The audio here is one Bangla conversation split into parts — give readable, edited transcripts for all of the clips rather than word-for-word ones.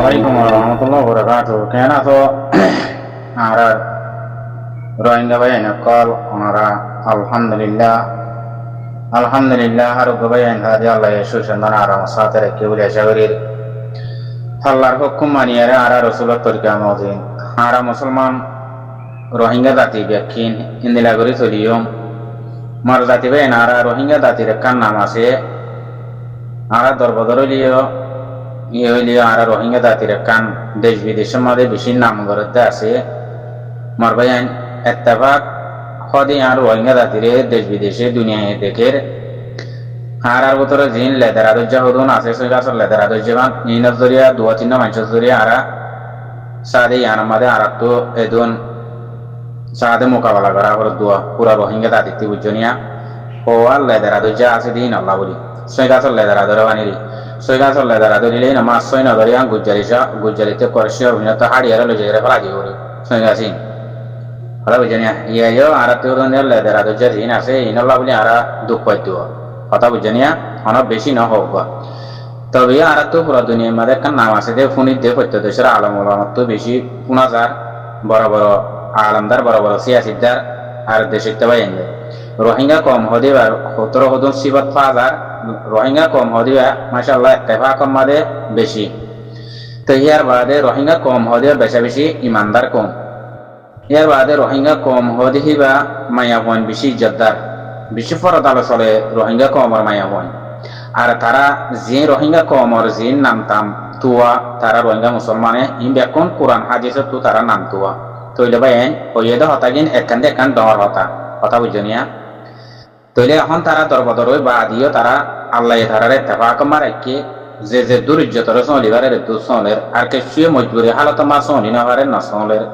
Assalamualaikum warahmatullahi wabarakatuh. Kena so ara Rohingya bayan kal ara alhamdulillah haru bayan hadi Allah Yesus sandana ara masatere kebule jawirir hallar hukum maniyare ara rasulullah turka mawzin ara musulman Rohingya dati biakin indila gori soliyom mar dati bayan ara Rohingya dati rekan namase ara dorbodoroliyo ইহলিও আর রোহিঙ্গা জাতির কান দেশ বিদেশের মধ্যে বেশি নাম করতে আছে মারবাইন ইত্তেফাক হদি আর রোহিঙ্গা জাতির দেশ বিদেশে দুনিয়ায় দেখের আর ভিতরে জিন লেদারা দজ্জা হদুন আছে সেই গাছের লেদারা দজ্জাবান নিনার জরিয়া দুয়া তিন মানুষের জরিয়া আর সাদে ইয়ার মধ্যে আর তো এদুন সাদে মোকাবেলা করা করে দুয়া পুরা রোহিঙ্গা জাতিতে বুঝনিয়া ও আর লেদারা দজ্জা আছে দিন আল্লাহ বলি সেই গাছের লেদারা ধরে বানিরি Soalnya soal ledara itu nilai nama soalnya dari yang gujarisha korsya punya tahari ada loja ada pelagi ori soalnya sih kalau bujanya iya yo arah tuh orang ledara itu jadi nasi ini Allah punya arah dua itu kata bujanya anak besi nah hoga tapi arah tuh pura dunia mereka kan nama sih deh funit deh itu tuh serah alam ulama tuh besi punazar bara-bara alamdar bara-bara siasidar arah desyik tawain deh Rohingya kaum hodi bar hotro hodon sifat fazar Rohingya kaum hodi ba masyaallah ittifaq made beshi to ইয়ার বাদে রোহিঙ্গা কম হদি বেশি ইমানদার কম ইয়ার বাদে রোহিঙ্গা কম হদি হিবা মায়া হন বেশি ইজ্জতদার বেশি ফরদাল চলে রোহিঙ্গা কমর মায়া হন আর তারা যে রোহিঙ্গা কমর জিন নামতাম তুয়া তারা রোহিঙ্গা মুসলমানে ইন বেকুন কোরআন হাদিসে তো তারা নাম তুয়া তইলে বাইন ওয়েদা হতাগিন একান ডর হতা কথা বুঝনিয়া তইলে এখন তারা দরবদর বা দিও তারা আল্লাহ তারারে ইত্তেফাক মারাইকে যে দুর্যতর সলিবারের দুসলের আর কিছু মজবুরি হালত মা সনি না পারে না সলের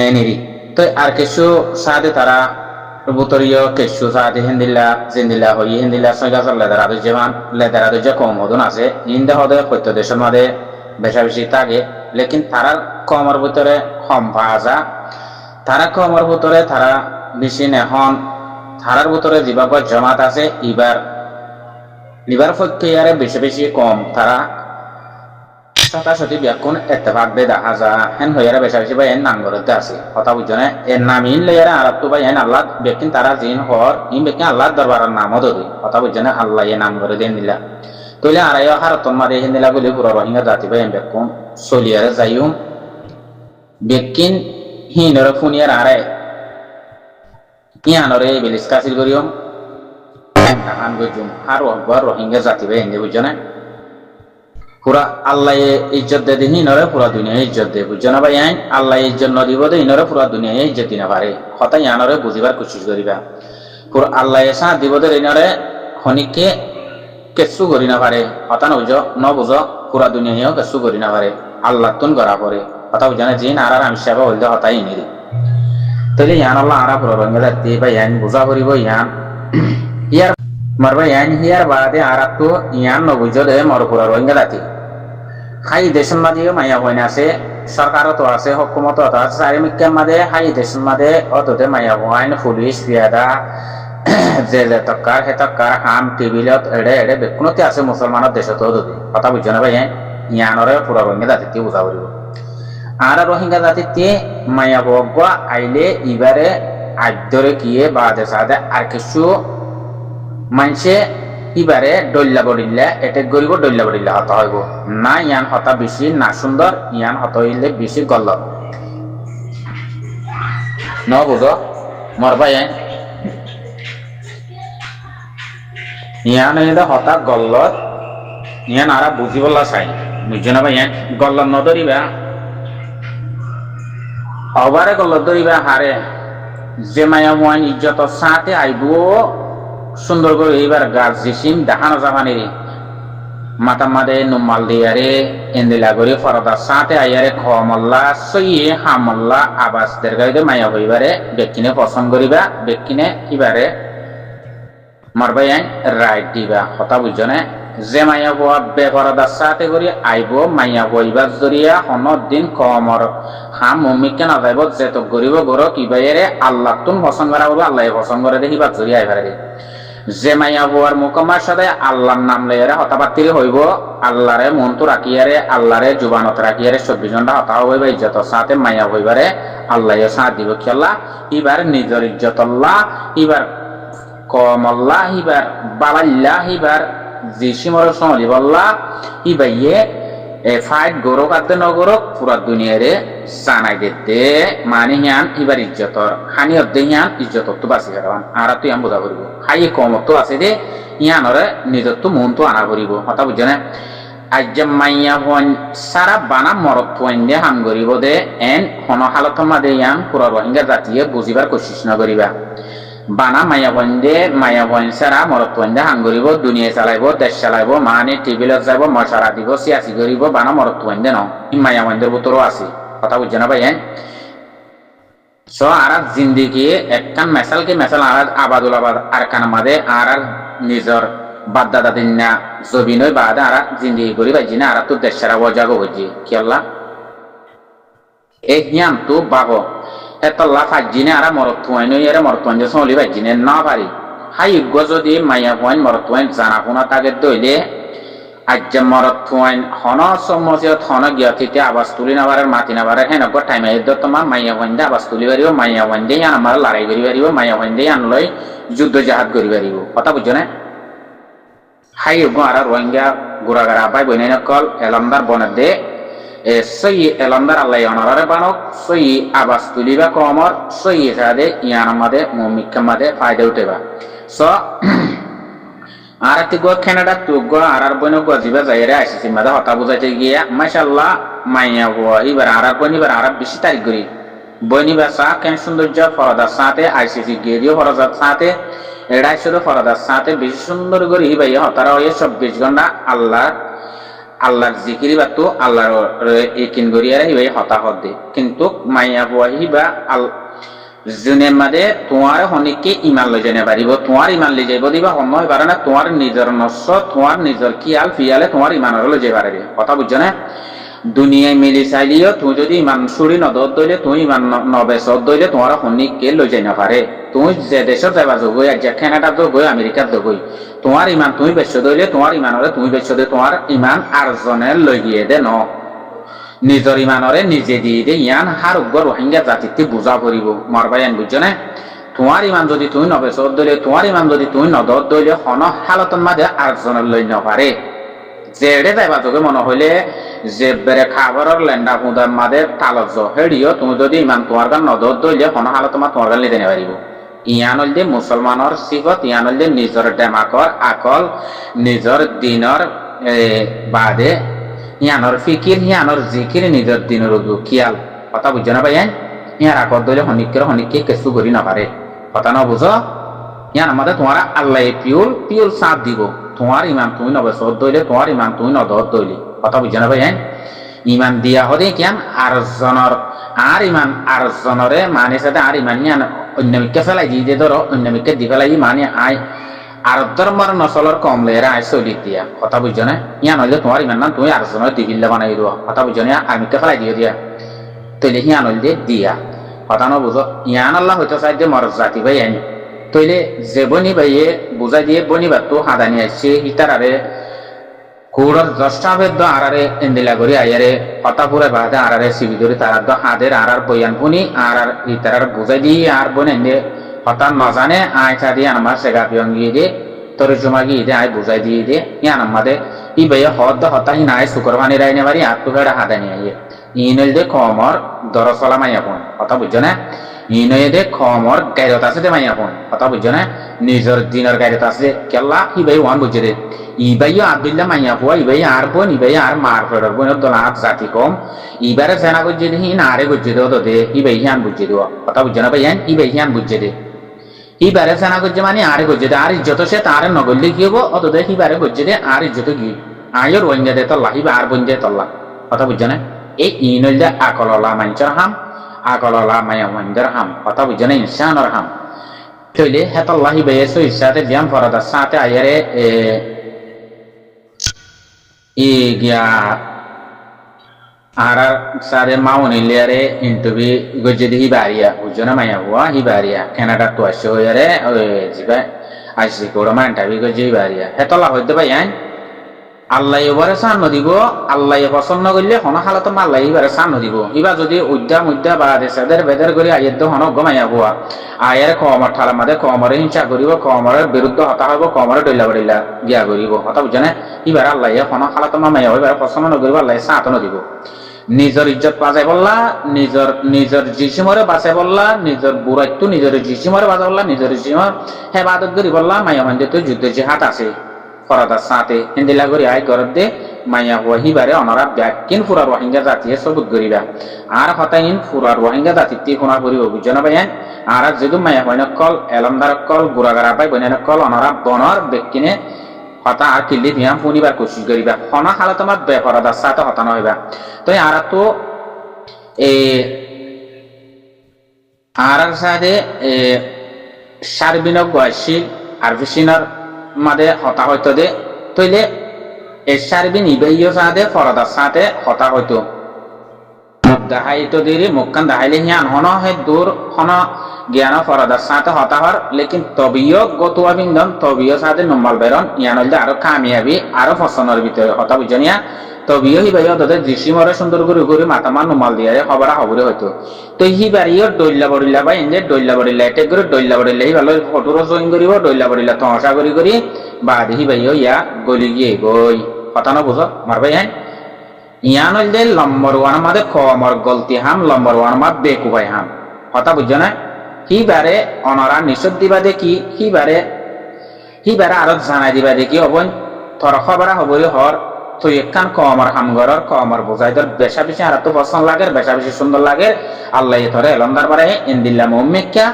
এনিরি তো আর কিছু সাদে তারা বুতরিয় কিছু সাদে জিন্দিলা হই হিন্দিলা সয়গা লেদারা দুজমান লেদারা দুজ কম হদন আছে ইন্দা হদে কত দেশের মধ্যে বেশি থাকে লেকিন তারার কমর ভিতরে কম ভাজা তারা কমর ভিতরে তারা বেশি এখন তারার ভিতরে যেভাবে জমাত আছে লিবার পক্ষে আরে বেশি কম তারা শতাশতি ব্যাকুন ইত্তেফাক দে দেখা যা হেন হইয়ারে বেশি বা এন নাম করতে আছে কথা বুঝনে এর নাম ইন লেয়ারে আরব তো বা এন আল্লাহ বেকিন তারা জিন হর ইন বেকিন আল্লাহ দরবারের নামও দই কথা বুঝনে আল্লাহ এ নাম করে দেন দিলা তইলে আরাই হারতন মারে হেন দিলা বলি পুরো রোহিঙ্গা জাতি বা এন বেকুন সলিয়ারে যাইউম বেকিন হিনরে ফুনিয়ার আরে ইয়ানরে বিলিস কাসির করিও tahan gojum haru akbar rohingya jati be ende bujana pura Allah izzat de dini nore pura dunia izzat de bujana ba yan Allah izzat no dibo de inore pura dunia izzat dina pare hota yanore buzibar koshish koriba pura Allah esa dibo de inore honike kesu kori na pare hota no bujo pura dunia yo kesu kori na pare Allah tun kora pore hota bujana jin arar amishaba holde hota iniri tole yan Allah ara pura rohingya jati ba yan buja koribo yan ইয়ার মারবা ইয়ান হিয়ার বাদে আরাতো ইয়ান নবুজদে মরপুরা রোহিঙ্গা জাতি হাই দেশের মাঝে মায়া হইন আছে সরকারও তো আছে হুকুমত তো আছে চারিমিকের মাঝে হাই দেশের মাঝে অততে মায়া হইন পুলিশ পিয়াদা যে তক্কার হে তক্কার হাম টিভিলত এড়ে বেকুনতে আছে মুসলমানের দেশে তো যদি কথা বুঝছো না ভাই ইয়ানরে পুরা রোহিঙ্গা জাতিতে বুঝা পড়িব আর রোহিঙ্গা জাতিতে মায়া বগা আইলে ইবারে আদ্যরে কিয়ে বাদে সাদে আর কিছু মানুষে ইবারে ডল্লা বডিল্লা এটেক করিব ডল্লা বডিল্লা হতা হইব না ইয়ান হতা বেশি না সুন্দর ইয়ান হতা হইলে বেশি গল্লত ন বুঝো মরবা ইয়ান এটা হতা গল্লত ইয়ান আরা বুঝিবলা চাই বুঝছো না ভাই গল্লত নধরিবা অবারে গল্লত ধরিবা হারে যে মায়া মোয়াইন ইজ্জত সাথে আইব সুন্দর করে এইবার গাছ জিসিম দেখানো যাবানি মাথা মাদে নুমাল দিয়ারে এন্দিলা করে ফরদা সাথে আইয়ারে খমল্লা সইয়ে হামল্লা আবাস দেরগাইতে মায়া হইবারে বেকিনে পছন্দ করিবা বেকিনে ইবারে মারবাই আইন রাইট দিবা কথা বুঝনে যে মায়া হওয়া বেফরদার সাথে করি আইব মায়া হইবার জরিয়া হনত দিন কমর হাম মমিকে না যাইব যেত গরিব গর কিবাইরে আল্লাহ তুন পছন্দ করা বলবো আল্লাহ পছন্দ করে দেখিবার জরিয়া আইবারে যে মাইয়া হওয়ার মুকম্মার সাথে আল্লাহর নাম লইয়ারে হতাবাত্তির হইব, আল্লাহরে মনটো রাখিয়ারে, আল্লাহরে জুবানত রাখিয়ারে 24 ঘন্টা হতা হইবা ইজ্জত সাথে মাইয়া হইবারে আল্লাহ সাথ দিব খেলা। এবার নিজের ইজ্জত আল্লাহ, এবার কম আল্লাহ, এবার বালাল্লাহ, এবার জিসিমর সমালি বল্লাহ, ইবাইয়ে ফাইট গরক আদে নগরক পুরা দুনিয়ারে জানাই দে মানে হিয়ান এবার ইজ্জতর হানি অর্ধে হিয়ান ইজ্জতর তো বাঁচি হারান আর তুই আম বোঝা করিব হাই কমত আছে দে ইয়ানরে নিজর তো মন তো আনা করিব কথা বুঝছে না। আজ মাইয়া হন সারা বানা মরত দে হান করিব দে এন হন হালত মাদে ইয়ান পুরা রোহিঙ্গা জাতিয়ে বুঝিবার কোশিশ নকরিবা। বানা মায়া বন সারা মরত দে হান করিব, দুনিয়া চালাইব, দেশ চালাইব, মানে টিভিলত যাব, মশারা দিব, সিয়াসি করিব, বানা মরত দে ন মায়া বন্ধের ভিতরও আছে কথা বুঝছে না ভাই। সো আর জিন্দিগি একখান মেসালকে মেসাল আর আবাদুল আবাদ আর কান মাদে আর নিজর বাদ দাদা দিন না জবি নয় বাদে আর জিন্দিগি করি পাইছি না আর তো দেশ সারা বজাগো হইছি কি আল্লাহ এই হিয়াম তো বাগো এতল্লা ফাইজিনে আর মরতুয়াই নই এর মরতুয়াই যে চলি পাইজিনে না পারি হাই ইগ্য যদি মাইয়া পয়েন মরতুয়াই জানা কোনা তাকে দইলে আজ মরতুয়াইন হন সমসিয়ত হন গিয়তিতে আবাস তুলি নাবারের মাতি নাবারের হেন গো টাইম আইদ তোমার মাইয়া পয়েন দে আবাস তুলি পারিব, মাইয়া পয়েন দে আন আমার লড়াই করি পারিব, মাইয়া পয়েন দে আন লই যুদ্ধ জাহাজ করি পারিব কথা বুঝছো না। হাই ইগ্য আর রোহিঙ্গা গুড়াগাড়া বাই বইনাই নকল এলমদার বনের দে সই এলমদার আল্লাহ অনারে বানক সই আবাস তুলিবা কমর সই সাদে ইয়ান মাদে মুমিকা মাদে ফায়দা উঠেবা। স আর একটি গো কানাডা তো গো আর বইন গো জিবা যাইরে আইসি মাদে হতা বুঝাইতে গিয়া মাশাআল্লাহ মাইয়া গো এবার আর বইন এবার আর 20 তারিখ করি বইনি বাসা কেন সৌন্দর্য ফরদার সাথে আইসিসি গিয়ে দিও ফরদার সাথে এড়াই শুধু ফরদার সাথে বেশি সুন্দর করে ভাই হতারা হয়ে 24 ঘন্টা আল্লাহর জিকিরি বা তো আল্লাহর একিন গরিয়ারে হিবাই হতাহত দে কিন্তু মাইয়া বুয়াহি বা জুনের মাদে তোমার হনিকে ইমান লই জানে পারিব, তোমার ইমান লই যাইব দিবা সময় পারে না, তোমার নিজের নস্য তোমার নিজের কিয়াল ফিয়ালে তোমার ইমানের লই যাই পারবে কথা বুঝছো না। দুনিয়ায় মিলি চাইলিও তুই যদি ইমান সুরি নদত দইলে তুই ইমান নবেশত দইলে তোমার হনিকে লই যাই না পারে। তুই যে দেশত যাবা যোগই আজ কানাডাত যোগই আমেরিকাত যোগই তোমার ইমান তুমি বেশ দইলে তোমার ইমানরে তুমি বেশ দে তোমার ইমান আরজনের লই গিয়ে দে ন নিজের ইমানরে নিজে দিয়ে দে ইয়ান হার উগ্র রোহিঙ্গা জাতিতে বুঝা পড়িব মরবাইন বুঝছো না। তোমার ইমান যদি তুমি নবেশত দইলে তোমার ইমান যদি তুমি নদত দইলে হন হালতন মাঝে আরজনের লই ন পারে যেড়ে যাইবা যোগে মনে হইলে যে বেড়ে খাবারের লেন্ডা ফুদার মাঝে তালজ হেড়িও তুমি যদি ইমান তোমার গান নদত দইলে হন হালত তোমার গান লিতে পারিব। ইয়ান হল যে মুসলমানের সিফত, ইয়ান হল যে নিজের ডেমাকর আকল নিজের দিনর বাদে ইয়ানোর ফিকির ইয়ানোর জিকির নিজের দিনের কিয়াল কথা বুঝছো না ভাই। ইয়ার আকর দইলে হনিককে কেসু করি না পারে কথা না বুঝো। ইয়ান আমাদের তোমার আল্লাহ পিউল সাথ দিব, তোমার ইমান তুমি নবেশত দইলে তোমার ইমান তুমি নদত দইলে কথা বুঝছো না ভাই। ইমান দিয়া হলে কেন আরজনের আর ইমান আরজনরে মানে সাথে আর ইমান ইয়ান অন্যমিককে ফেলাই দিয়ে ধরো অন্যমিককে দি ফেলাই মানে আয় আর ধর্মের নসলের কম লেরা আয় চলি দিয়া কথা বুঝছো না। ইয়ান হইলে তোমার ইমান না তুমি আরজনের দিবিল্লা বানাই দিব কথা বুঝছো না, আর্মিকে ফেলাই দিয়ে দিয়া তৈলে হিয়ান হইলে দিয়া কথা ন বুঝো। ইয়ান আল্লাহ হইতে চাই যে মর জাতি ভাই আইন তৈলে যে বনি ভাইয়ে বুঝাই দিয়ে বনিবার তো হাদানি আসছে হিতার আরে কুড়র 10টা বেদ আরারে এন্দিলা করি আয়ারে হতাপুরে বাদে আরারে সিবি ধরি তার হাদের আর বয়ান পুনি আর ইতার বুঝাই দিয়ে আর বনে হঠাৎ নজানে আয় চা দিয়ে আমার সেগা পিয়ন গিয়ে দিয়ে তোর জমা গিয়ে দিয়ে আয় বুঝাই দিয়ে দিয়ে ইয়ান আমাদের ই ভাইয়া হতাহি নাই শুক্র পানি রাই নেবারি আর তো ফেরা হাতে নিয়ে আইয়ে ইনল দে কমর দরসলা মাই আপন কথা বুঝছো না। ইনয়ে দে কমর গাইরত আছে দে মাই আপন কথা বুঝছো না। নিজের দিনের গাইরত আছে কেল্লা ই ভাই ওয়ান বুঝে দে ই ভাইও আব্দুল্লাহ মাইয়া পুয়া ই ভাই আর বোন ই ভাই আর মার ফেরর বোনের দলাত জাতি কম ইবারে সেনা বুঝে দে হিন আরে বুঝে দেও তো দে ই ভাই হিয়ান বুঝে দেওয়া কথা বুঝছো না ভাই ই ভাই হিয়ান বুঝে দে ইবারে সেনা করছে মানে আরে করছে দে আর ইজ্জত সে তার নগরলে কি হবো অত দে ইবারে করছে দে আর ইজ্জত কি আয়ো রোহিঙ্গা দে তল্লা ইবা আর বোন দে তল্লা কথা বুঝছো না। এই ইনল দে আকললা মাঞ্চর হাম আকললা মায়া মঞ্জর হাম কথা বুঝছো না ইনসানর হাম তৈলে হেতল্লা ইবে এসো ইসাতে ব্যায়াম ফরাদার সাথে আয়ারে ই গিয়া আর সারে মাউনি লেয়ারে ইন্টুবি গজে দি হিবারিয়া বুঝছো না মাইয়া হুয়া হিবারিয়া কানাডা তো আসে হইয়ারে জিবা আইসি কোড়ো মানটাবি গো যেই বাড়িয়া হেতলা হইতে ভাই আইন আল্লাহ এবারে সান্ন দিব আল্লাহ পছন্দ করলে হন হালত আল্লাহ এবারে সান্ন দিব এবার যদি উদ্যা বা দেশের বেদের করে আইয়ের তো হন গমাইয়া হওয়া আয়ের কমর ঠালা মাদে কমরে হিংসা করিব কমরের বিরুদ্ধে হতা হব কমরে ডইলা বড়িলা গিয়া করিব হতা বুঝে না এবার আল্লাহ হন হালত মামাইয়া এবার পছন্দ নকরিব আল্লাহ সাতন দিব নিজের ইজ্জত বাজাই বললা নিজের জিসিমরে বাঁচাই বললা নিজের বুড়াইত্য নিজের জিসিমরে বাজা বললা নিজের জিসিমর হেবাদত করি বললা মাইয়া মন্দির তো যুদ্ধ জিহাদ আছে ফরাদার সাথে হিন্দিলা করি আয় গরত দে মাইয়া ওয়াহিবারে অনরা ব্যাকিন ফুরা রোহিঙ্গা জাতিয়ে সবুত করিবা আর হতাইন ফুরা রোহিঙ্গা জাতিতে কোনা করিব বুঝনা বাইন আর যেদু মাইয়া হইন কল এলমদার কল গুড়াগারা পাই বইন কল অনরা বনর ব্যক্তিনে হতা আর কিল্লি দিয়া পুনিবার কোশিশ করিবা হনা হালত আমার বেফরাদার সাথে হতানো হইবা তো আর তো আর সাথে সার্বিনক গয়শীল আর ভিসিনার মাদে হতা হইতো দে তইলে এ সার্বিন ইবেইও সাথে ফরাদার সাথে হতা হইতো দাহাইতো দেরি মুক্কান দাহাইলে হিয়ান হন হে দূর হন জ্ঞান ফরাদার সাথে হতা হর লেকিন তবিও গতুয়া বিন্দন তবিও সাথে নম্বর বেরন ইয়ান হইলে আরো কামিয়াবি আরো ফসনের ভিতরে হতা বুঝনিয়া তবিও হিবাইও তাদের দৃষ্টিমরে সুন্দর করে ঘুরে মাতামার নুমাল দিয়ে খবরা খবরে হইতো তো হিবারিও ডইল্লা বড়িল্লা বা এনজে ডইল্লা বড়িল্লা এটে করে ডইল্লা বড়িল্লা হি ভালো ফটোরো জয়েন করিব ডইল্লা বড়িল্লা তমাশা করি বা হিবাইও ইয়া গলি গিয়ে গই কথা না বুঝো মারবাই হ্যাঁ ইয়ান হইলে নম্বর ওয়ান মাদে কমর গলতি হাম নম্বর ওয়ান মাদ বেকুবাই হাম কথা বুঝছো না হিবারে অনরা নিষদ দিবা দেখি হিবারে আরো জানাই দিবা দেখি অবন থর খবরা হবরি হর তো একখান কমর হামগরর কমর বোঝাইদর বেশা বেশি আর তো পছন্দ লাগে বেশা বেশি সুন্দর লাগে আল্লাহ থরে এলমদার পারে ইন্দিল্লা মুম্মিকা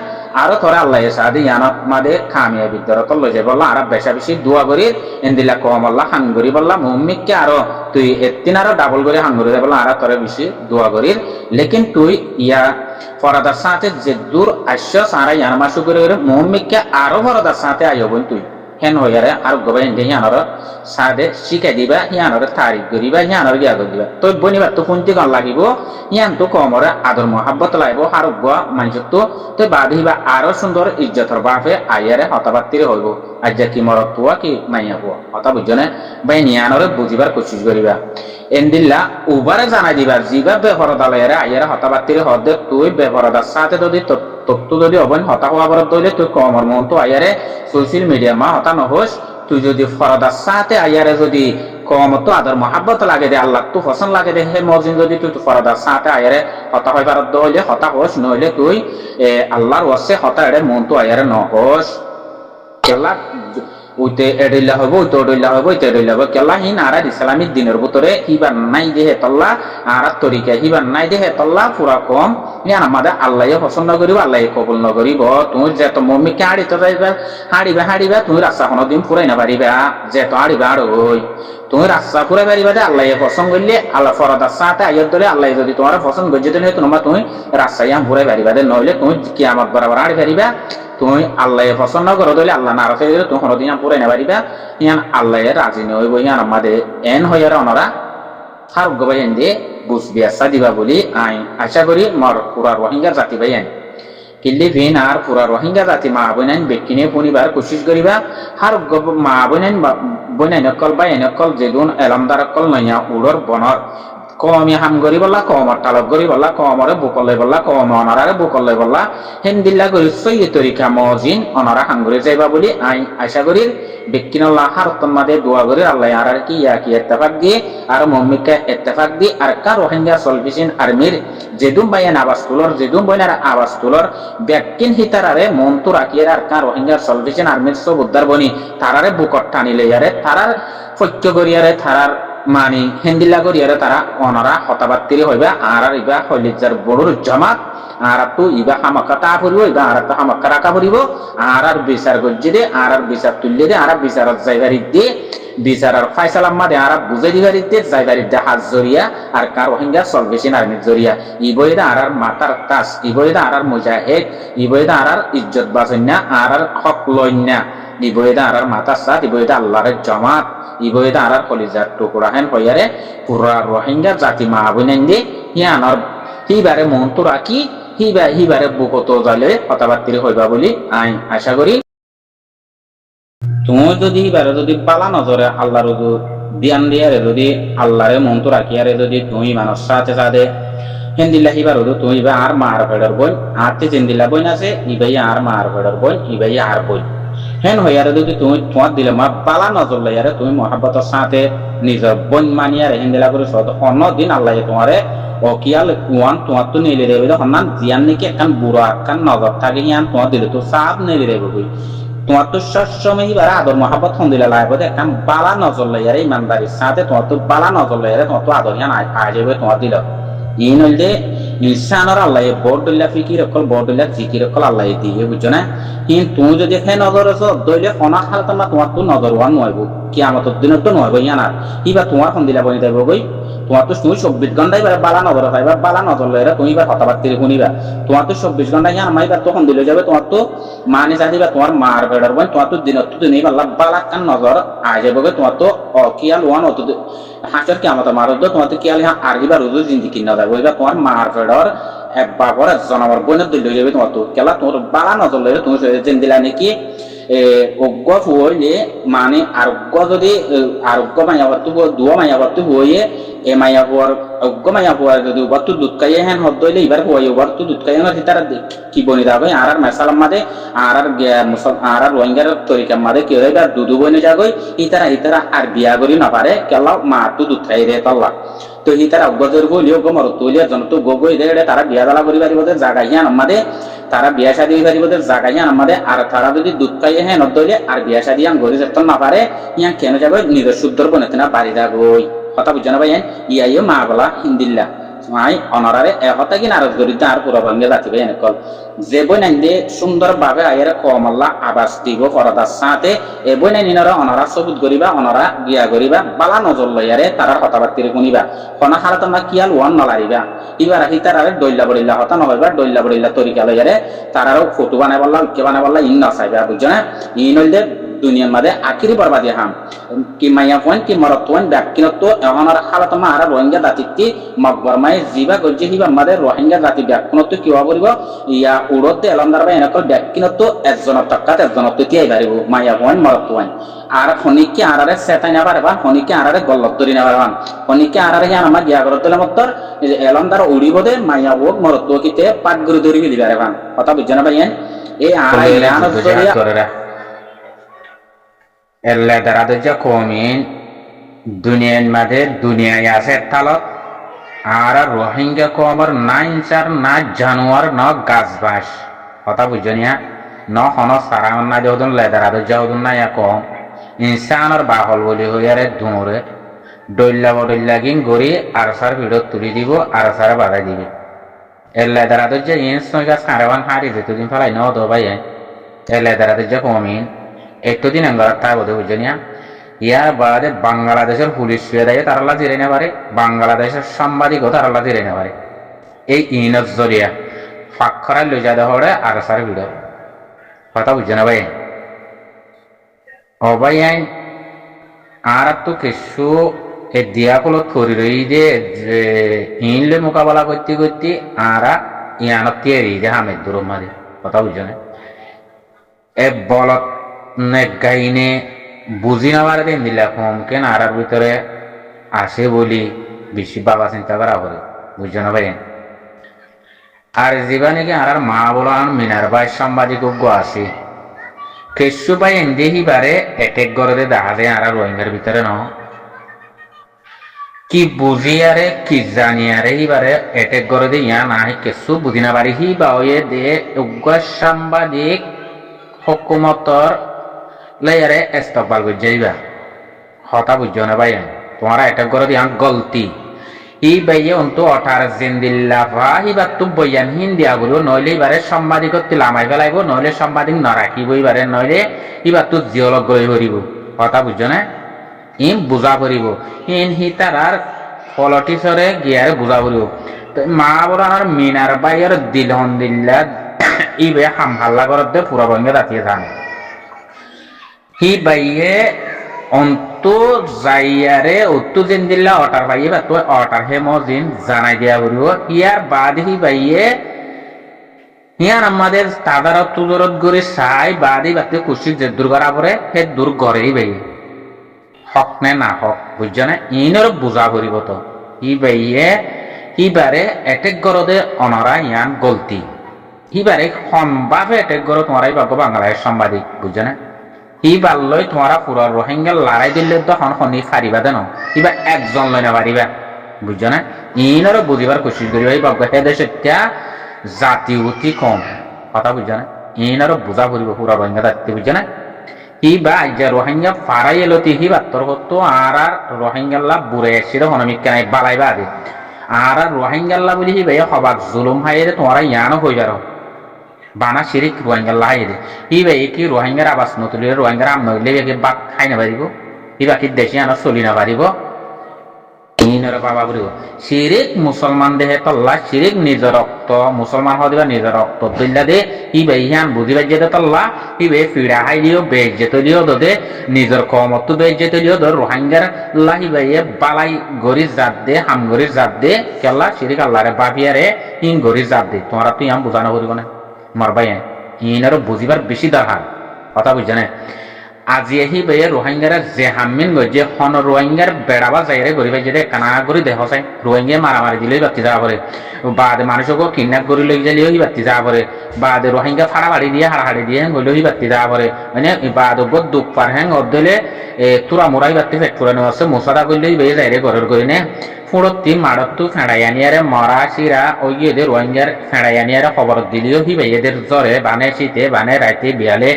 আরো থরে আল্লাহ সাদি ইয়ানত মাদে খামিয়া বিদ্যর তো লই যাই বললা আর বেশা বেশি দোয়া করি ইন্দিল্লা কমল্লা হাঙ্গরি বললা মুম্মিকা আরো তুই এতিন আরো ডাবল করে হাঙ্গরি বললা আর থরে বেশি দোয়া করি লেকিন তুই ইয়া ফরাদার সাথে যে দূর আশ্য সারা ইয়ান মাসু করে মুম্মিকা আরো ফরাদার সাথে আইবন তুই হেন হইয়ারে আর গবাই হিয়ানর সাদে শিখাই দিবা হিয়ানর তারিফ করিবা হিয়ানর গিয়া দিবা তো বনিবার তো কোনটি গান লাগিব হিয়ান তো কমরে আদর মহাব্বত লাগবো আর মানুষের তো বাদ হিবা আরো সুন্দর ইজ্জতর বাপে আইয়ারে হতাবাত্তিরে হইব আজ কি মরত তুয়া কি মাইয়া হওয়া হতা বুঝনে বাই নিয়ানরে বুঝিবার কোশিশ করিবা এন্দিল্লা উবারে জানাই দিবা জিবা বেফরদালয়ারে আইয়ারে হতাবাত্তিরে হদে তুই বেফরদার সাথে যদি তত্ত্ব যদি অবন হতা হওয়া বরত দইলে তুই কমর মন তো আইয়ারে সোশ্যাল মিডিয়া মা হতা নহস তুই যদি ফরাদার সাথে আইয়ারে যদি কম তো আদর মহাব্বত লাগে দে আল্লাহ তো পছন্দ লাগে দে হে মর্জিন যদি তুই ফরাদার সাথে আইয়ারে হতা হইবার দইলে হতা হস নইলে তুই আল্লাহর ওয়াসে হতা এড়ে মন তো আইয়ারে নহস কেলা উইতে এডইলা হইব উইতে এডইলা হইব উইতে এডইলা হইব কেলা হিন আর ইসলামী দিনের ভিতরে হিবার নাই দেহে তল্লা আর তরিকা হিবার নাই দেহে তল্লা পুরা কম ইয়ান আমাদের আল্লাহ পছন্দ করিব আল্লাহ কবুল নকরিব তুমি যে তো মম্মিকে হাড়িতে যাইবা হাড়িবা তুমি রাস্তা কোনো দিন ফুরাই না পারিবা যে তো হাড়িবা আর ওই তুমি রাস্তা ফুরাই পারিবা যে আল্লাহ পছন্দ করলে আল্লাহ ফরাদার সাথে আইয়র দলে আল্লাহ যদি তোমার পছন্দ করছে তাহলে তোমার তুমি রাস্তা ইয়ান ফুরাই পারিবা দে নইলে তুমি কিয়ামত বরাবর হাড়ি পারিবা তুমি আল্লাহ পছন্দ করো দলে আল্লাহ না রাখে দিলে তুমি কোনোদিন পুরাই না পারিবা ইয়ান আল্লাহ রাজি নইব ইয়ান আমাদের এন হইয়ার অনরা হার গবাই এন দিয়ে বুঝবি আসা দিবা বলি আই আশা করি মর পুরা রোহিঙ্গা জাতি ভাই আইন কিল্লি ভিন আর পুরা রোহিঙ্গা জাতি মা বইনাইন বেকিনে পুনিবার কোশিশ করিবা হার মা বইনাইন কল বা এনকল যেগুন এলমদার কল নইয়া উড়র বনর কমি হাম গরি বললা কমর তালব গরি বললা কমরে বুকলে বললা কম অনারে বুকলে বললা হেন্দিল্লা গরি সই তরিকা মজিন অনারা হাঙ্গরে যাইবা বলি আই আশা করি বেকিনল্লাহ হারতন মাদে দোয়া করি আল্লাহ আর কি ইয়া কি ইত্তেফাক দিয়ে আর মুম্মিকা ইত্তেফাক দিয়ে আর কা রোহিঙ্গা সলভিশন আর্মির যেদুম বাইন আবাস তুলর যেদুম বইনার আবাস তুলর বেকিন হিতারারে মন তো রাখিয়ে আর কা রোহিঙ্গা সলভিশন আর্মির সব উদ্ধার বনি তারারে বুকট টানিলে ইয়ারে তারার ফৈক্য করিয়ারে তারার মানি হেন্দিল্লা করিয়ারে তারা অনরা হতাবাত্তিরে হইবা আর ইবা হলিজার বড়ুর জামাত আর তো ইবা হামাকা তা পড়িব ইবা আর তো হামাকা রাখা পড়িব আর বিচার গজ্জি দে আর বিচার তুললে দে আর বিচারত যাইবারি দে বিচারার ফায়সালা মাদে আর বুঝাই দিবারি দে যাইবারি দে হাত জরিয়া আর কার রোহিঙ্গা সলভেশন আর্মির জরিয়া ইবইদা আর মাতার তাস ইবইদা আর মুজাহিদ ইবইদা আর ইজ্জত বাসন্যা আর হক লইন্যা ইবইদা আর মাতার সাথ ইবইদা আল্লাহর জামাত ইবইদা আর কলিজার টুকরা হেন হইয়ারে পুরা রোহিঙ্গা জাতি মা বইনেন দে হিয়ানর হিবারে মন তো রাখি হিবারে বুকতো জালে কথাবার্তিরে হইবা বলি আই আশা করি। তুমি যদি এবারে যদি বালা নজরে আল্লাহর ধ্যান দিয়ারে যদি আল্লাহরে মন্ত রাখিয়ারে যদি তুমি মানুষ সাথে সাথে হেন্দিল্লা হিবার তুমি ইবা আর মার ফেডার বই আতে চেন্দিল্লা বই আছে ইবাই আর মার ফেডার বই ইবাই আর বই হেন হইয়ারে যদি তুমি তোমার দিলে মা বালা নজর লইয়ারে তুমি মহাব্বতের সাথে নিজের বই মানিয়ারে হেন্দিলা করে সদ অন্য দিন আল্লাহ তোমারে অকিয়াল ওয়ান তোমার তো নেলে রেবে হন্নান জিয়ান নাকি একখান বুড়ো একখান নজর থাকে ইয়ান তোমার দিলে তো সাপ নেলে রেবে বই তোমার তো সবসময় এবার আদর মহাব্বত হন্দিলা লাগবে একখান বালা নজর লইয়ারে ইমানদারির সাথে তোমার তো বালা নজর লইয়ারে তোমার তো আদর ইয়ান আয় যাবে তোমার দিল ইন হইলে ইনসানর আল্লাহ বড়দুল্লা ফিকির অকল বড়দুল্লা জিকির অকল আল্লাহ দিয়ে বুঝছো না কিন্তু তুমি যদি হে নজর আছো দইলে অনা খাল তোমার তোমার তো নজর ওয়ান নয়ব কি আমার দিনত তো নয়ব ইয়ানার ইবা তোমার হন্দিলা বনি দেব গই তোমার তো তুমি 24 ঘন্টায় বালা নজর পাইবা বালা নজর লইরা তুমি এবার কথাবার্তা শুনিবা তোমার তো 24 ঘন্টা ইয়ান আমার এবার তখন দিলে যাবে তোমার তো মানে চাইবা তোমার মার বেড়ার বই তোমার তো দিনত তো দিনই বাল্লা বালা কান নজর আয় যাবে তোমার তো অকিয়াল ওয়ান অত হাসর কি আমার মার তোমার তো কিয়াল আর এবার রোজ জিন্দিগি না যাবে এবার তোমার মার বেড়ার একবার পরে জনাবার বইনের দিল যাবে তোমার তো কেলা তোমার বালা নজর লইরা তুমি যেন দিলা নাকি অজ্ঞ হইলে মানে আরোগ্য যদি আরোগ্য মায়াবর্তু দুয়া মায়াবর্তু হয়ে এ মায়া হওয়ার অজ্ঞ মায়া হওয়ার যদি ওভারতু দুধ খাইয়ে হ্যাঁ হদ দইলে এবার হয়ে ওভারতু দুধ খাইয়ে না তারা কি বনি যাবে আর মেসালাম মাদে আর রোহিঙ্গার তরিকার মাদে কেউ এবার দুধু বনে যাগই ইতারা আর বিয়া করি না পারে কেলা মা তো দুধ খাই রে তল্লা তো তারা অজ্ঞর হইলেও গো মরত তৈলিয়ার জন্য তো গগৈ রে তারা বিয়া জ্বালা করি পারিব জায়গা ইয়ান আমাদের তারা বিয়া শাদী পারিব জায়গা ইয়ান আমাদের আর তারা যদি দুধ খাইয়ে হ্যাঁ নদলে আর বিয়া শাদী ইয়ান গরি যেত না পারে ইয়ান কেন যাবে নিজের শুদ্ধর বনেতে না বাড়ি যাগই কথা বুঝছো না ভাই ইয়াইও মা বলা হিন্দিল্লা মাই অনরারে এহতা কি নারাজ গরিতে আর পুরো ভাঙ্গে যাচ্ছি ভাই এনেকল যে বই নাই দে সুন্দর ভাবে আয়ের কমল্লা আবাস দিব পরদার সাথে এ বই নাই নিনরা অনরা সবুত করিবা অনরা গিয়া করিবা বালা নজর লইয়ারে তারার কথাবার্তির শুনিবা কোনা হারাত আমরা কিয়াল ওয়ান নলারিবা এবার আহি তারারে দইল্লা বড়িল্লা হতা নহইবা দইল্লা বড়িল্লা তরিকা লইয়ারে তারারও ফটো বানাই বললা উঠকে বানাই বললা ইন নসাইবা বুঝছো না ইন হইলে দুনিয়ার মাঝে আখিরি বরবাদি হাম কি মাইয়া পয়েন্ট কি মরত পয়েন্ট ব্যাকিনত্ব এহনার হালত মা আর রোহিঙ্গা জাতিটি মকবর মাই জিবা গজ্জে হিবা আমাদের রোহিঙ্গা জাতি ব্যাকিনত্ব কি হওয়া পড়ব ইয়া উড়তে এলন্দার বা এনেকল ব্যাকিনত্ব একজনের টক্কাত একজনত্ব তিয়াই পারিব মাইয়া পয়েন্ট মরত পয়েন্ট আর খনিককে আরারে সেটাই না পারবা খনিককে আরারে গল্লত ধরি না পারবান খনিককে আরারে হিয়ান আমার গিয়া করত মত্তর এলন্দার উড়িব দে মাইয়া ওক মরত কিতে পাট গুরু ধরি দিবা পারবান কথা বুঝছ না ভাইয়েন এই আড়াই রানত ধরিয়া এল্লে দারাদ যে কমিন দুনিয়ার মাঝে দুনিয়ায় আছে তালত আর রোহিঙ্গা কমর না ইনসার না জানোয়ার ন গাছ বাস কথা বুঝনিয়া ন হন সারা না যাওদন লেদারাদ যাওদন না কম ইনসানর বাহল বলি হইয়ারে ধুমরে ডইল্লা বডইল্লা গিন গড়ি আর সার ভিড়ত তুলি দিব আর সারা বাড়াই দিবে এর লেদারাদ যে ইনস নইগা সারাবান হারি যেতদিন ফেলাই ন দো ভাই এর লেদারাদ যে কমিন একটু দিন আঙ্গার তাই বোধ বুঝনিয়া ইয়ার বাদে বাংলাদেশের পুলিশ ফিরে তারাল্লা জিরে না পারে বাংলাদেশের সাংবাদিকও তারাল্লা জিরে না পারে এই ইনজ জরিয়া ফাঁকরা লই যা দেওয়া আর সার ভিড় কথা বুঝছে না ভাই ও ভাই আর তো কিছু এ দিয়া কলো থরি রই যে ইনলে মোকাবেলা করতে করতে আর ইয়ানত তিয়েরি যে হামেদ দূর মারে কথা বুঝছো না এ বলত গাইনে বুঝি না পারে দিন দিলা কম কেন আর ভিতরে আসে বলি বেশি বাবা চিন্তা করা করে বুঝছো না ভাই আর জীবা নাকি আর মা বলো মিনার ভাই সাংবাদিক আছে কেসু ভাই এনদেহি বারে এটেক করে দেখা যায় আর রোহিঙ্গার ভিতরে ন কি বুঝি আরে কি জানি আরে এবারে এটেক করে দে ইয়া না কেসু বুঝি না পারি হি বা দে সাংবাদিক হুকুমতর লাইয়ারে ইস্তকবাল করে যাইবা হতা বুঝছো না ভাই তোমারা এটা করে দিয়া গলতি ই বাইয়ে অন্তু 18 জিন্দিল্লা ভাইবা তু বইয়ান হিন্দি আগুলো নইলে এবারে সাংবাদিকত লামাই ফেলাইব নইলে সাংবাদিক নরাখিব এবারে নইলে এবার তো জিওলগ গৈ হরিব হতা বুঝছো না ইন বুঝা পড়িব ইন হি তারার পলিটিক্সরে গিয়ারে বুঝা পড়িব তো মা বরার মিনার বাইয়ের দিলহন দিল্লা ইবে হাম হাল্লা করতে পুরা ভঙ্গে রাতিয়ে যান হি বাইয়ে অন্তু যাইয়ারে উত্তু দিন দিল্লা অটার বাইয়ে বা তুই অটার হে মজিন জানাই দিয়া বলিব ইয়ার বাদ হি বাইয়ে ইয়ান আমাদের তাদারত তুদরত করে চাই বাদি বাতে কুশি যে দূর করা পরে সেই দূর গড়েই বেই হক নে না হক বুঝছো না ইনর বুঝা করিব তো ই বেইয়ে ইবারে এটেক গরদে অনরা ইয়ান গলতি ইবারে সম্ভাবে এটেক গর তোমারাই পাবো বাংলাদেশ সাংবাদিক বুঝছো না ই বাল্লই তোমারা পুরো রোহিঙ্গা লড়াই দিলে তো হন হনি ফারিবা দেন ইবা একজন লই না পারিবা বুঝছো না ইনর বুঝিবার কোশিশ করিবা এই বাবু হে দেশে জাতি অতি কম কথা বুঝছো না ইনারও বুঝা পড়িব পুরা রোহিঙ্গা দায়িত্ব বুঝছো না ই বা যে রোহিঙ্গা ফারাই এলতি হি বাত্তর হতো আর রোহিঙ্গাল্লা বুড়ে এসে হনমিক কেনাই বালাইবা আদে আর রোহিঙ্গাল্লা বলি হি ভাই হবাক জুলুম হাইরে তোমারা ইয়ানো হয়ে যারো বানা শিরিক রোহিঙ্গাল্লা হাইরে হি ভাই কি রোহিঙ্গার আবাস নতুন রোহিঙ্গার আম নইলে বাক খাই না পারিব ই বাকি দেশে আনা চলি না পারিব বাবা বলিব শিরিক মুসলমান দেহে তল্লা শিরিক নিজ রক্ত মুসলমান হওয়া দিবা নিজ রক্ত তুল্লা দে ই বে ইহান বুঝি বাজ্যে তল্লা ই বে ফিড়া হাই দিও বেজ্জে তলিও দে নিজের কমত বেজ্জে তলিও দর রোহিঙ্গার লাহি বাইয়ে বালাই গরি জাত দে হাম গরি জাত দে কেলা শিরিক আল্লাহরে বাবিয়ারে ইন গরি জাত দে তোমরা তুই আম বুঝানো করিব না মারবাই ইনারও বুঝিবার বেশি দরকার কথা বুঝছে না আজি আহি বে রোহিঙ্গার যে হামিন যে হন রোহিঙ্গার বেড়াবা যাইরে গরিবাই যে কানা করি দেহ চাই রোহিঙ্গা মারামারি দিলেই বাতি যাওয়া পরে বাদে মানুষকে কিডন্যাপ করে লই যাইলেও বাতি যাওয়া পরে বাদে রোহিঙ্গা ফাড়া বাড়ি দিয়ে হাড়াহাড়ি দিয়ে গলেও বাতি যাওয়া পরে মানে বাদ দুঃখ পার হ্যাং অর্ধলে তোরা মোরাই বাতি ফেট করে নেওয়া আছে মশাদা করলেই বে যাইরে ঘরের করে নে ফুড়তি মাড়তু ফেড়াইয়ানিয়ারে মরা শিরা ওই এদের রোহিঙ্গার ফেড়াইয়ানিয়ারে খবর দিলেও হি ভাই এদের জ্বরে বানে শীতে বানে রাইতে বিয়ালে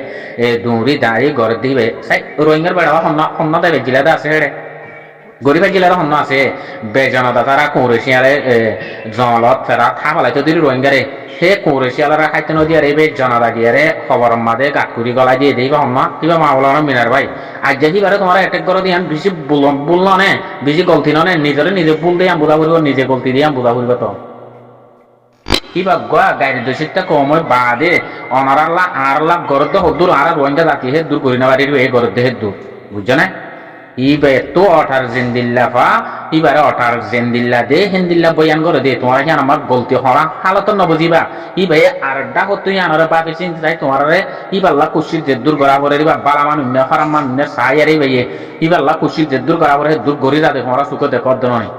দৌড়ি দাঁড়ি ঘরে দিবে সাই রোহিঙ্গার বেড়াওয়া সন্ন দেবে জিলাতে আছে হেড়ে গরিবের জেলার হন্য আছে বেজনতা তারা কৌরেশিয়ারে জলত ফেরা থা ফেলাইতে দিল রোহিঙ্গারে সে কৌরেশিয়ালরা খাইতে নদী আর এই জনতা গিয়ারে খবর মাদে গাকুরি গলা দিয়ে দিই বা হন্য কিবা মাওলানা মিনার ভাই আজ যে বারে তোমার অ্যাটেক করে দিয়ে বেশি বুল নে বেশি গলতি নে নিজরে নিজে ভুল দিয়ে বুঝা করব নিজে গলতি দিয়ে বুঝা করব তো কিবা গোয়া গাড়ি দোষিতটা কম হয় বাদে অনারাল্লা আরলা গরদ হদুর আর রোহিঙ্গা জাতি হে দূর করি না বাড়ির এই গরদ হে দূর বুঝছো না ইবে তো অঠার জিন্দিল্লা ফা ইবারে অঠার জিন্দিল্লা দে হিন্দিল্লা বয়ান করে দে তোমার কি আমার গলতি হরা হালত ন বুঝিবা ইবে আর ডা হতো ইয়ানরে বাপে চিন্তা চাই তোমারে ইবাল্লা কুশি যে দূর গড়া করে দিবা বালা মানু না ফারাম মানু না সাই আরে ভাইয়ে ইবাল্লা কুশি যে দূর গড়া করে দূর গড়ি যা দে তোমরা সুখ দে কদ নয়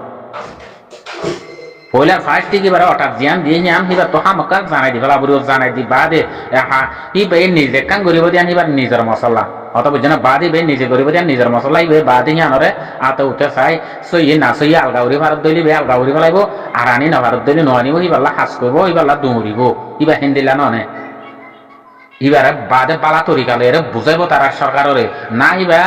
পয়লা ফার্স্ট থেকে বারে অটার জিয়ান দিয়ে নিয়াম হিবা তো হামকা জানাই দি ফেলা বুড়ো জানাই দি বাদে ইবে নিজে কাম করিব দিয়া নিবার নিজের মশলা অত বুঝছে না বাদে বে নিজে করিব দিয়া নিজের মশলা ইবে বাদে হিয়ানরে আত উঠে চাই সইয়ে না সইয়ে আলগাউরি ভারত দইলি বে আলগাউরি ফেলাইব আর আনি না ভারত দইলি নয়ানিব ইবাল্লা হাস করব ইবাল্লা দৌড়িব ইবা হিন্দিলা ননে ইবারে বাদে পালা তরিকালে এর বুঝাইব তারা সরকারের না ইবা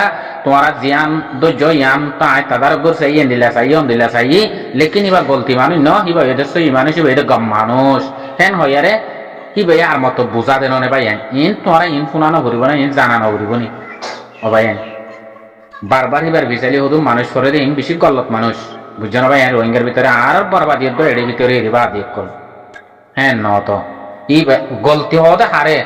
তোমারা জিয়ান ধৈর্য ইয়ান তাই তাদের করছে ইয়ে দিলা চাই লেকিন ইবা গলতি মানুষ ন ইবা এদের সই মানুষ ইবা এটা গম মানুষ হেন হইয়ারে ইবা আর মতো বুঝা দেন নে ভাই ইন তোমারা ইন ফুনানো করিব না ইন জানানো করিব নি ও ভাই বারবার ইবার বিচালি হদু মানুষ করে দিন বেশি গলত মানুষ বুঝছো না ভাই রোহিঙ্গার ভিতরে আর বরবাদিয়ত তো এর ভিতরে এরিবা আদিক কর হ্যাঁ ন তো ই গলতি হওয়া হারে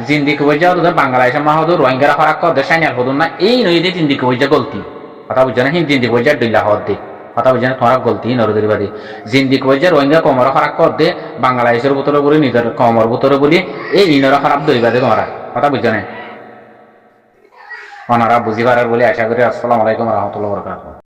জিন্দিকে বইজা হতো বাংলাদেশের মা হতো রোহিঙ্গারা হরাক কর সাইনার হতো না এই নই দিয়ে জিন্দিকে বইজা গলতি কথা বুঝছো না হিন্দি জিন্দি বইজা ডইলা হওয়ার দে কথা বুঝছো না তোমার গলতি নরদরি বাদী জিন্দিকে বইজা রোহিঙ্গা কমর হরাক কর দে বাংলাদেশের ভিতরে বলি নিজের কমর ভিতরে বলি এই ইনরা খারাপ দইবা দে তোমরা কথা বুঝছো না ওনারা বুঝিবার বলে আশা করি আসসালামু আলাইকুম রহমতুল্লাহ বরকাতুহু।